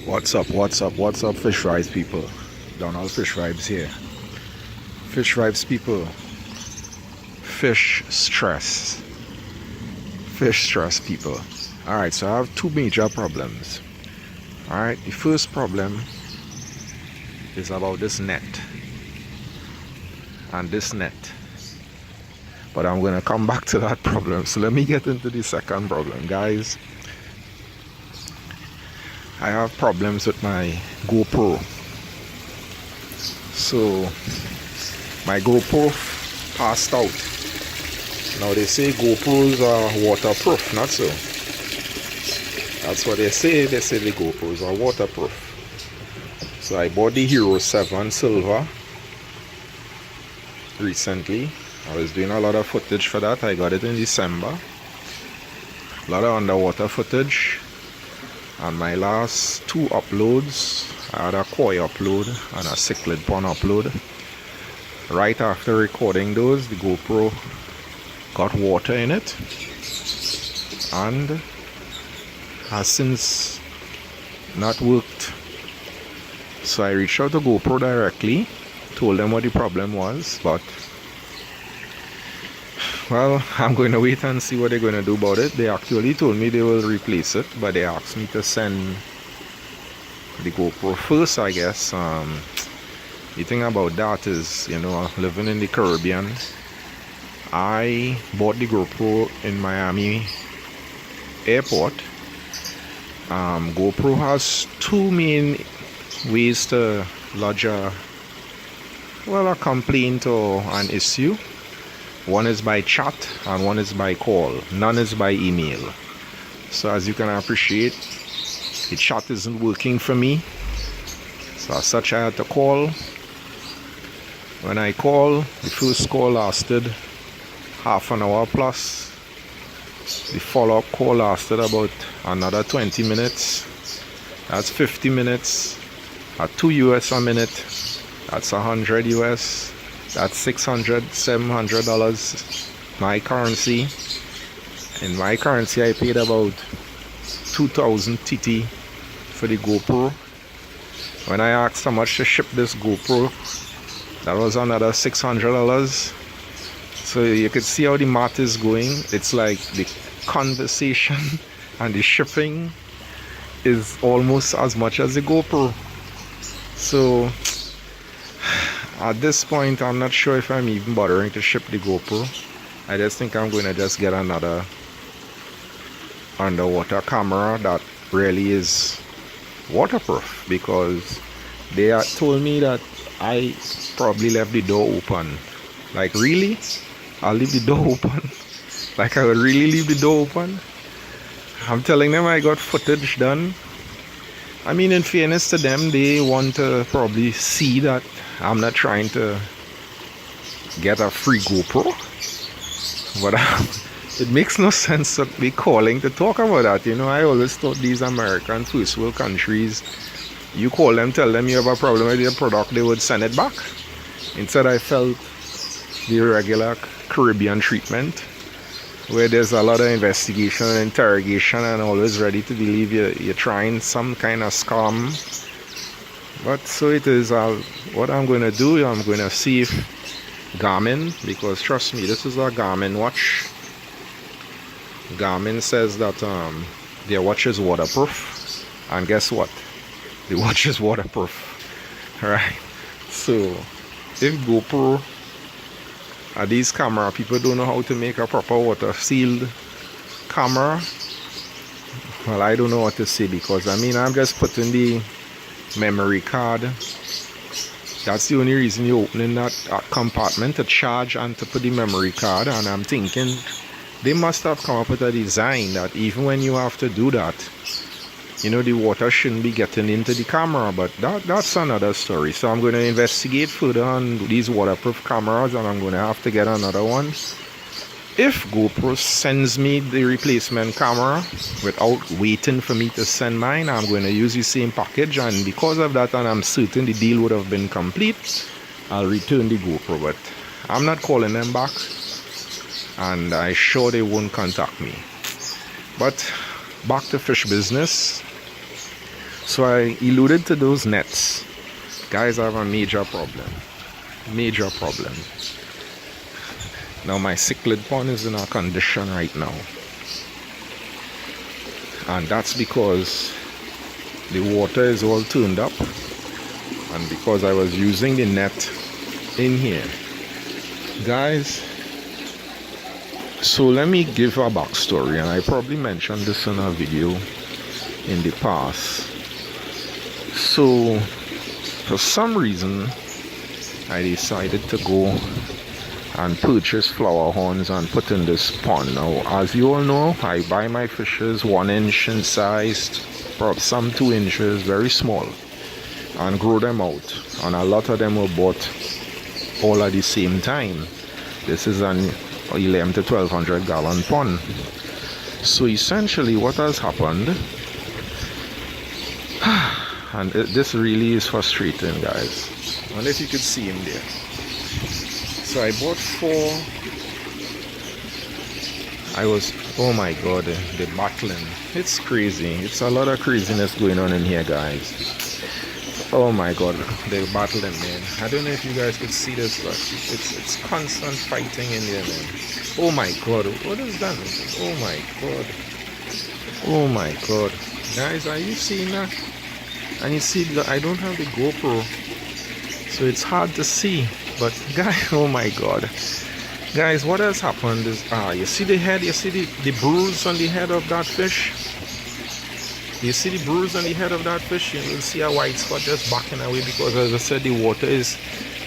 What's up, Fish Vibes people? Donald Fish Vibes here. Fish Vibes people. Fish stress. Fish stress people. Alright, so I have two major problems. Alright, the first problem is about this net. And this net. But I'm going to come back to that problem. So let me get into the second problem, guys. I have problems with my GoPro. So my GoPro passed out. Now they say GoPros are waterproof, not so. That's what they say. They say the GoPros are waterproof. So I bought the Hero 7 Silver recently. I was doing a lot of footage for that. I got it in December. A lot of underwater footage. And my last two uploads, I had a koi upload and a cichlid pond upload. Right after recording those, the GoPro got water in it and has since not worked. So I reached out to GoPro directly, told them what the problem was, but well, I'm going to wait and see what they're going to do about it. They actually told me they will replace it, but they asked me to send the GoPro first, I guess. The thing about that is, you know, living in the Caribbean, I bought the GoPro in Miami airport. GoPro has two main ways to lodge a complaint or an issue. One is by chat and one is by call. None is by email. So as you can appreciate, the chat isn't working for me. So as such, I had to call. When I called, the first call lasted half an hour plus. The follow-up call lasted about another 20 minutes. That's 50 minutes. At $2 US a minute, that's 100 US. That's $600, $700 my currency. In my currency, I paid about 2,000 TT for the GoPro. When I asked how much to ship this GoPro, that was another $600. So you can see how the math is going. It's like the conversation and the shipping is almost as much as the GoPro. So at this point, I'm not sure if I'm even bothering to ship the GoPro. I just think I'm going to just get another underwater camera that really is waterproof, because they had told me that I probably left the door open. Like, really? I'll leave the door open? Like, I would really leave the door open? I'm telling them I got footage done. I mean, in fairness to them, they want to probably see that I'm not trying to get a free GoPro. But it makes no sense to be calling to talk about that. You know, I always thought these American first world countries, you call them, tell them you have a problem with your product, they would send it back. Instead, I felt the regular Caribbean treatment, where there's a lot of investigation and interrogation and always ready to believe you're trying some kind of scam. But so it is. What I'm going to do, I'm going to see if Garmin, because trust me, this is a Garmin watch. Garmin says that their watch is waterproof, and guess what? The watch is waterproof. Alright, so if GoPro, these camera people don't know how to make a proper water sealed camera, well, I don't know what to say, because I mean, I'm just putting the memory card. That's the only reason you're opening that compartment, to charge and to put the memory card. And I'm thinking they must have come up with a design that even when you have to do that, you know, the water shouldn't be getting into the camera. But that's another story. So I'm going to investigate further on these waterproof cameras, and I'm going to have to get another one. If GoPro sends me the replacement camera without waiting for me to send mine, I'm going to use the same package, and because of that, and I'm certain the deal would have been complete, I'll return the GoPro. But I'm not calling them back, and I'm sure they won't contact me. But back to fish business. So I alluded to those nets. Guys, I have a major problem. Major problem. Now my cichlid pond is in a condition right now. And that's because the water is all turned up. And because I was using the net in here. Guys, so let me give a backstory, and I probably mentioned this in a video in the past. So for some reason I decided to go and purchase flower horns and put in this pond. Now, as you all know, I buy my fishes 1 inch in size, perhaps some 2 inches, very small, and grow them out. And a lot of them were bought all at the same time. This is an 11 to 1200 gallon pond. So essentially what has happened, and this really is frustrating, guys. I wonder if you could see him there. So I bought 4. Oh my god, the battling. It's crazy. It's a lot of craziness going on in here, guys. Oh my god, they're battling, man. I don't know if you guys could see this, but it's constant fighting in there, man. Oh my god, what is that? Oh my god. Oh my god. Guys, are you seeing that? And you see that I don't have the GoPro, so it's hard to see. But guys, oh my god. Guys, what has happened is, you see the head, you see the bruise on the head of that fish? You see the bruise on the head of that fish? You will see a white spot just backing away because, as I said, the water is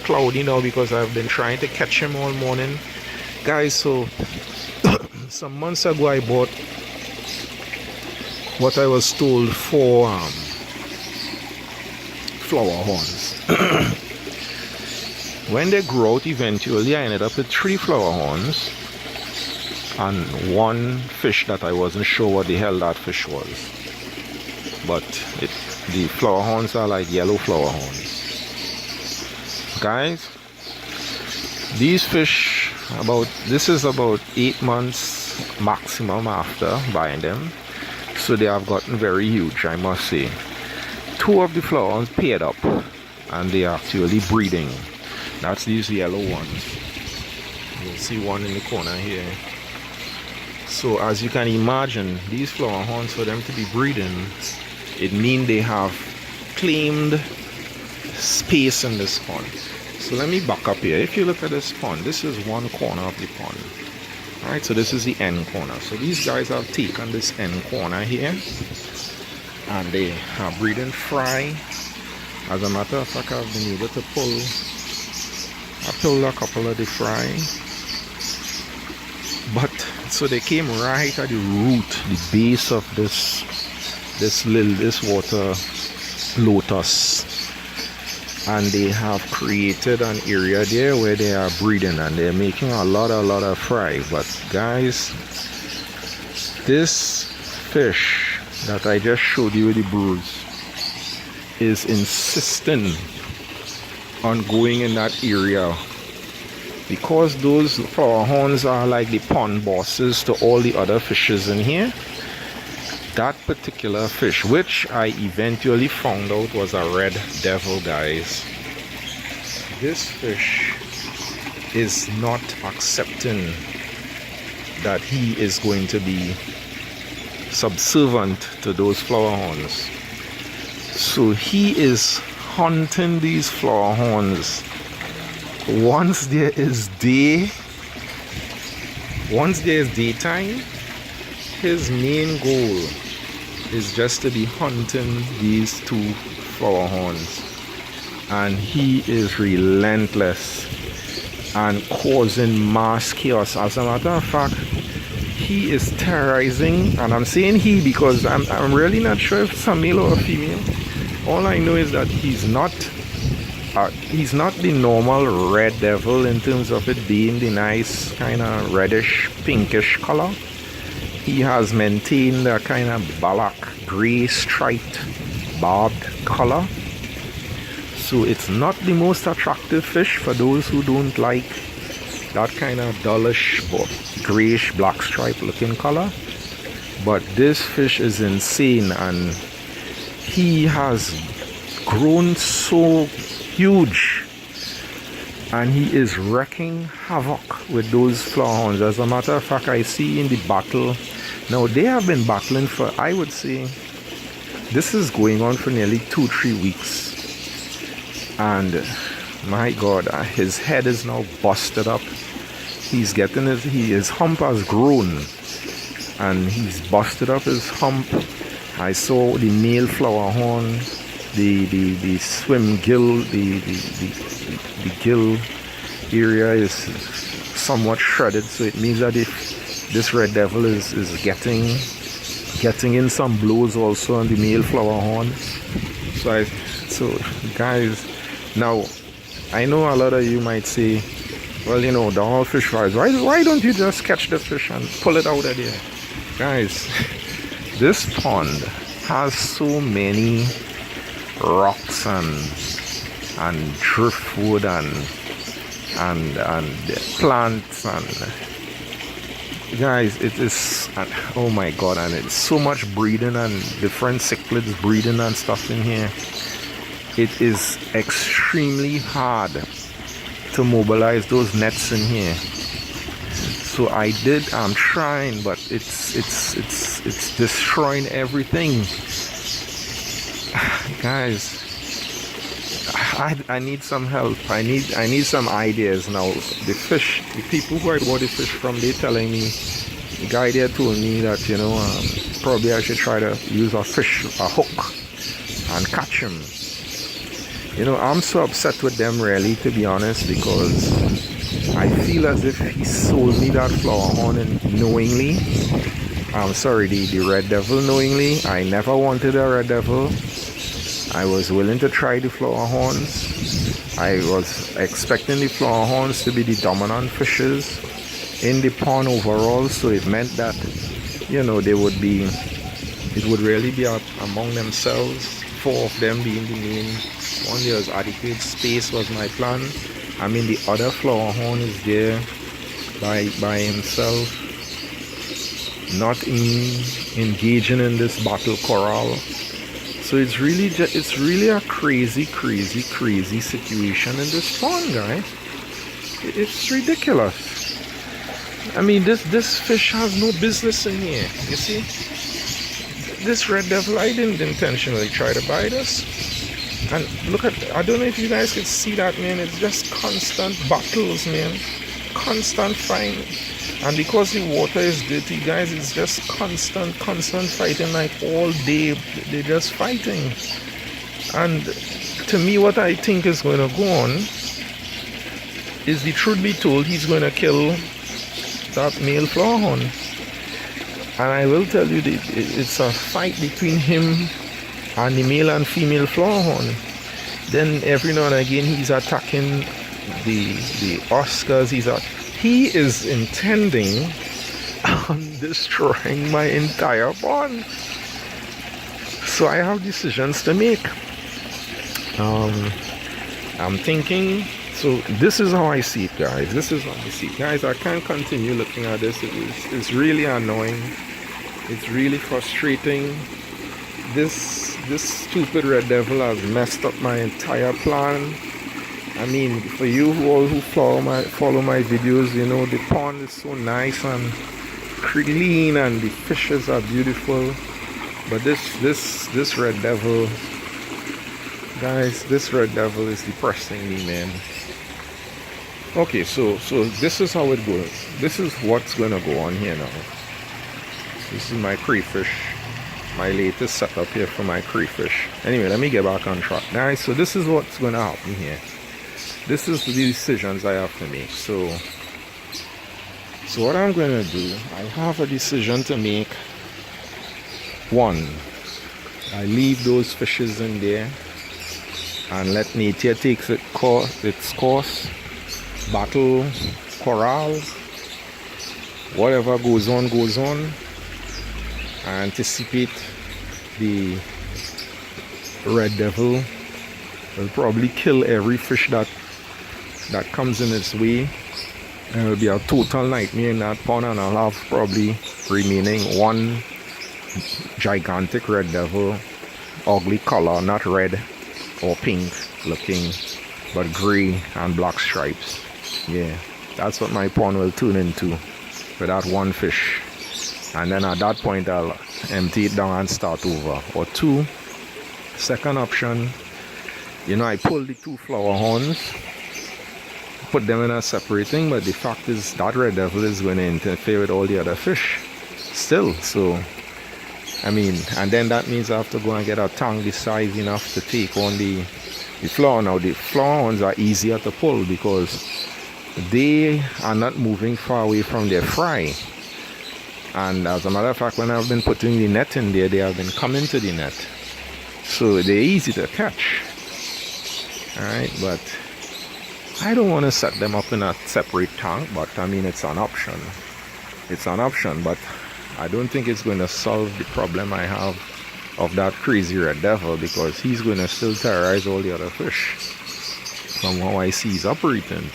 cloudy now because I've been trying to catch him all morning. Guys, so some months ago I bought what I was told for flower horns. When they grow out, eventually I ended up with 3 flower horns and 1 fish that I wasn't sure what the hell that fish was. But the flower horns are like yellow flower horns. Guys, these fish, this is about 8 months maximum after buying them. So they have gotten very huge, I must say. 2 of the flower horns paired up and they are actually breeding. That's these yellow ones. You'll see one in the corner here. So as you can imagine, these flower horns, for them to be breeding, it means they have claimed space in this pond. So let me back up here. If you look at this pond, this is one corner of the pond. Alright, so this is the end corner. So these guys have taken this end corner here and they are breeding fry. As a matter of fact, I've been able to pull a couple of the fry. But so they came right at the root, the base of this water lotus, and they have created an area there where they are breeding and they're making a lot of fry. But guys, this fish that I just showed you with the bruise is insisting on going in that area because those flower horns are like the pond bosses to all the other fishes in here. That particular fish, which I eventually found out was a red devil, guys, this fish is not accepting that he is going to be subservient to those flower horns. So he is hunting these flower horns. Once there is daytime, his main goal is just to be hunting these 2 flower horns, and he is relentless and causing mass chaos. As a matter of fact, he is terrorizing, and I'm saying he because I'm really not sure if it's a male or a female. All I know is that he's not the normal red devil in terms of it being the nice kind of reddish pinkish color. He has maintained a kind of black gray striped barbed color. So it's not the most attractive fish for those who don't like that kind of dullish grayish black stripe looking color. But this fish is insane, and he has grown so huge, and he is wreaking havoc with those flowerhorns. As a matter of fact, I see in the battle now, they have been battling for, I would say, this is going on for nearly 2-3 weeks, and my God, his head is now busted up. He's getting his hump has grown, and he's busted up his hump. I saw the male flower horn, the swim gill, the gill area is somewhat shredded, so it means that if this red devil is getting in some blows also on the male flower horn. So guys, now I know a lot of you might say, well, you know, the all fish fries, why don't you just catch the fish and pull it out of there? Guys, this pond has so many rocks and driftwood and plants, and guys, it is, oh my God, and it's so much breeding and different cichlids breeding and stuff in here. It is extremely hard to mobilize those nets in here. So I'm trying, but it's destroying everything. Guys, I need some help. I need some ideas now. The people who I bought the fish from, they telling me, the guy there told me that, you know, probably I should try to use a hook and catch him. You know, I'm so upset with them, really, to be honest, because I feel as if he sold me that flower horn knowingly. I'm sorry, the red devil knowingly. I never wanted a red devil. I was willing to try the flower horns. I was expecting the flower horns to be the dominant fishes in the pond overall, so it meant that, you know, it would really be among themselves, 4 of them being the main one. There was adequate space was my plan. I mean, the other flower horn is there by himself, not engaging in this battle corral. So it's really a crazy situation in this pond, guys. It's ridiculous. I mean, this fish has no business in here. You see, this red devil, I didn't intentionally try to buy this. And look at, I don't know if you guys can see that, man. It's just constant battles, man. Constant fighting. And because the water is dirty, guys, it's just constant fighting, like all day. They're just fighting. And to me, what I think is going to go on is, the truth be told, he's going to kill that male flower horn. And I will tell you, it's a fight between him and the male and female flower horn. Then every now and again he's attacking the Oscars. He is intending on destroying my entire pond. So I have decisions to make. I'm thinking, so this is how I see it, guys. This is how I see it. Guys, I can't continue looking at this. It's really annoying. It's really frustrating. This stupid red devil has messed up my entire plan. I mean, for you who follow my videos, you know, the pond is so nice and clean and the fishes are beautiful. But this red devil, guys, this red devil is depressing me, man. Okay, so this is how it goes. This is what's gonna go on here now. This is my crayfish. My latest setup here for my crayfish. Anyway, let me get back on track, guys. So this is what's going to happen here. This is the decisions I have to make. So what I'm going to do, I have a decision to make. One, I leave those fishes in there and let nature take its course. Battle, corral, whatever goes on, goes on. I anticipate the red devil will probably kill every fish that comes in its way. And it will be a total nightmare in that pond, and I'll have probably remaining one gigantic red devil ugly color, not red or pink looking, but gray and black stripes. Yeah, that's what my pond will turn into with that one fish. And then at that point I'll empty it down and start over. Or two, second option, you know, I pull the 2 flower horns, put them in a separate thing, but the fact is that red devil is going to interfere with all the other fish still. So I mean, and then that means I have to go and get a tank the size enough to take on the flower. Now the flower horns are easier to pull because they are not moving far away from their fry. And as a matter of fact, when I've been putting the net in there, they have been coming to the net. So they're easy to catch. Alright, but I don't want to set them up in a separate tank, but I mean, it's an option. It's an option, but I don't think it's going to solve the problem I have of that crazy red devil, because he's going to still terrorize all the other fish from how I see he's operating.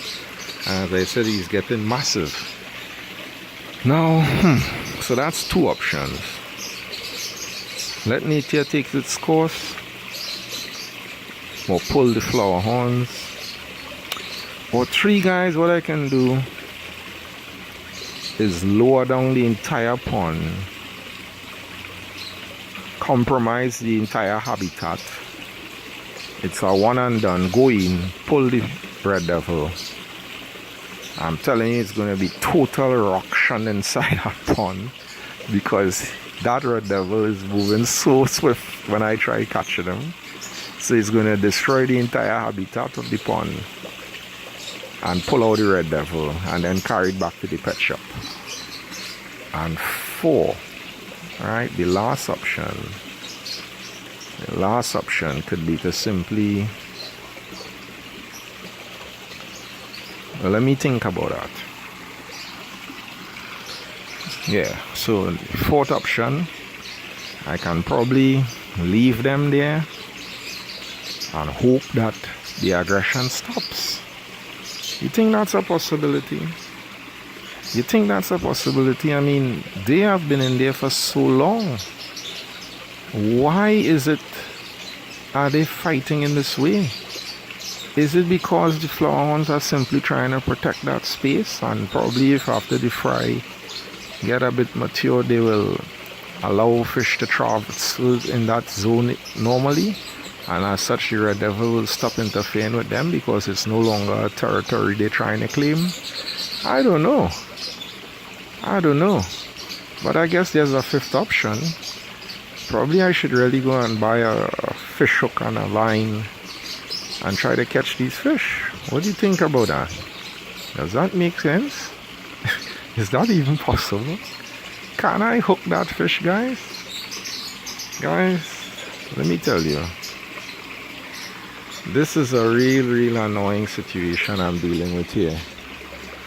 And as I said, he's getting massive. Now, so that's 2 options. Let nature take its course, or pull the flower horns. Or 3, guys, what I can do is lower down the entire pond, compromise the entire habitat. It's a one and done. Go in, pull the red devil. I'm telling you, it's going to be total ruction inside that pond, because that red devil is moving so swift when I try catching him. So it's going to destroy the entire habitat of the pond and pull out the red devil and then carry it back to the pet shop. And 4, right, the last option could be to simply, well, let me think about that. Yeah, so the 4th option, I can probably leave them there and hope that the aggression stops. You think that's a possibility? You think that's a possibility? I mean, they have been in there for so long. Why are they fighting in this way? Is it because the flower horns are simply trying to protect that space, and probably if after the fry get a bit mature, they will allow fish to travel in that zone normally, and as such the red devil will stop interfering with them because it's no longer a territory they're trying to claim? I don't know, but I guess there's a 5th option. Probably I should really go and buy a fish hook and a line and try to catch these fish. What do you think about that? Does that make sense? Is that even possible? Can I hook that fish, guys? Guys, let me tell you, this is a real annoying situation I'm dealing with here.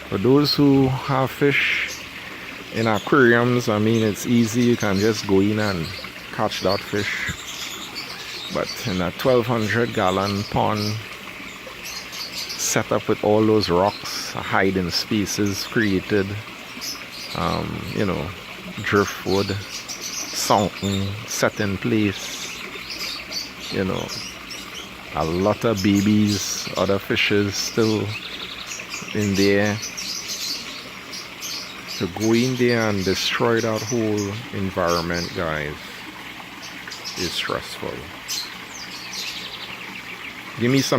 For those who have fish in aquariums, I mean, it's easy. You can just go in and catch that fish. But in a 1,200-gallon pond set up with all those rocks, hiding spaces created, you know, driftwood, sunken, set in place, you know, a lot of babies, other fishes still in there. To go in there and destroy that whole environment, guys, is stressful. Give me some